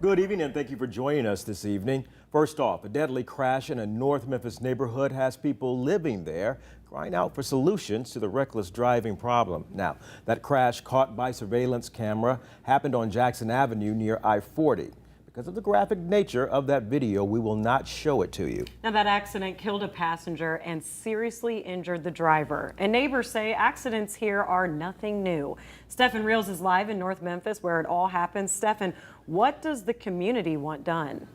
Good evening and thank you for joining us this evening. First off, a deadly crash in a North Memphis neighborhood has people living there crying out for solutions to the reckless driving problem. Now, that crash caught by surveillance camera happened on Jackson Avenue near I-40. Because of the graphic nature of that video, we will not show it to you. Now, that accident killed a passenger and seriously injured the driver. And neighbors say accidents here are nothing new. Stephen Reels is live in North Memphis where it all happened. Stephen, what does the community want done?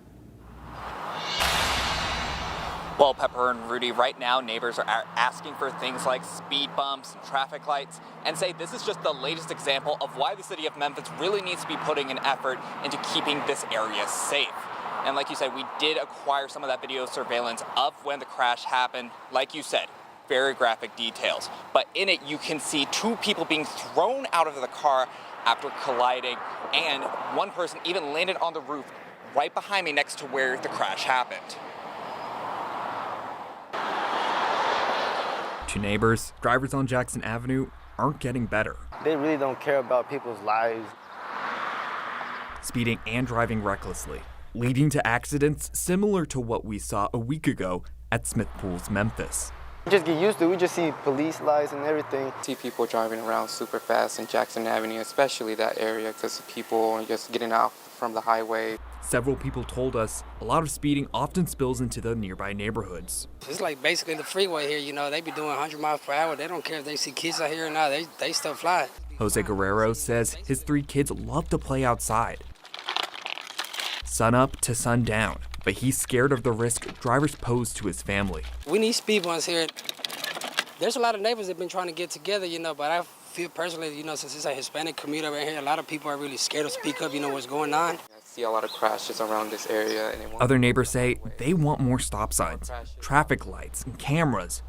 Well, Pepper and Rudy, right now neighbors are asking for things like speed bumps and traffic lights and say this is just the latest example of why the city of Memphis really needs to be putting an effort into keeping this area safe. And like you said, we did acquire some of that video surveillance of when the crash happened. Like you said, very graphic details. But in it, you can see two people being thrown out of the car after colliding, and one person even landed on the roof right behind me next to where the crash happened. To neighbors, drivers on Jackson Avenue aren't getting better. They really don't care about people's lives. Speeding and driving recklessly, leading to accidents similar to what we saw a week ago at Smith Pools, Memphis. We just get used to it. We just see police lights and everything. See people driving around super fast in Jackson Avenue, especially that area, because people are just getting out from the highway. Several people told us a lot of speeding often spills into the nearby neighborhoods. It's like basically the freeway here, you know, they be doing 100 miles per hour. They don't care if they see kids out here or not, they still fly. Jose Guerrero says his 3 kids love to play outside, sun up to sundown, but he's scared of the risk drivers pose to his family. We need speed bumps here. There's a lot of neighbors that have been trying to get together, you know, but I feel personally, you know, since it's a Hispanic community right here, a lot of people are really scared to speak up, you know, what's going on. I see a lot of crashes around this area. And Other neighbors say they want more stop signs, traffic lights, and cameras.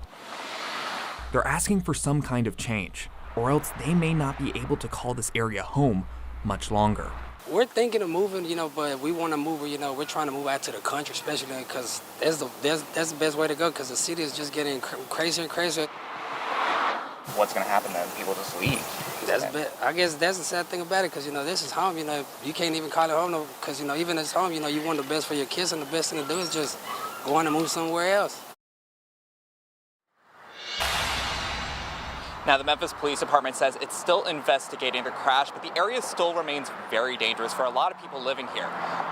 They're asking for some kind of change, or else they may not be able to call this area home much longer. We're thinking of moving, you know, but we want to move, you know, we're trying to move out to the country, especially because that's the best way to go, because the city is just getting crazier and crazier. What's going to happen then? People just leave. I guess that's the sad thing about it, because, you know, this is home, you know, you can't even call it home, because, you know, even as home, you know, you want the best for your kids, and the best thing to do is just go on and move somewhere else. Now, the Memphis Police Department says it's still investigating the crash, but the area still remains very dangerous for a lot of people living here.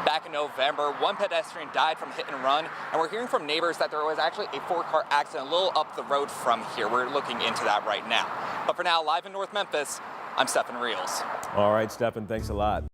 Back in November, one pedestrian died from hit and run, and we're hearing from neighbors that there was actually a 4-car accident a little up the road from here. We're looking into that right now. But for now, live in North Memphis, I'm Stephen Reels. All right, Stephen, thanks a lot.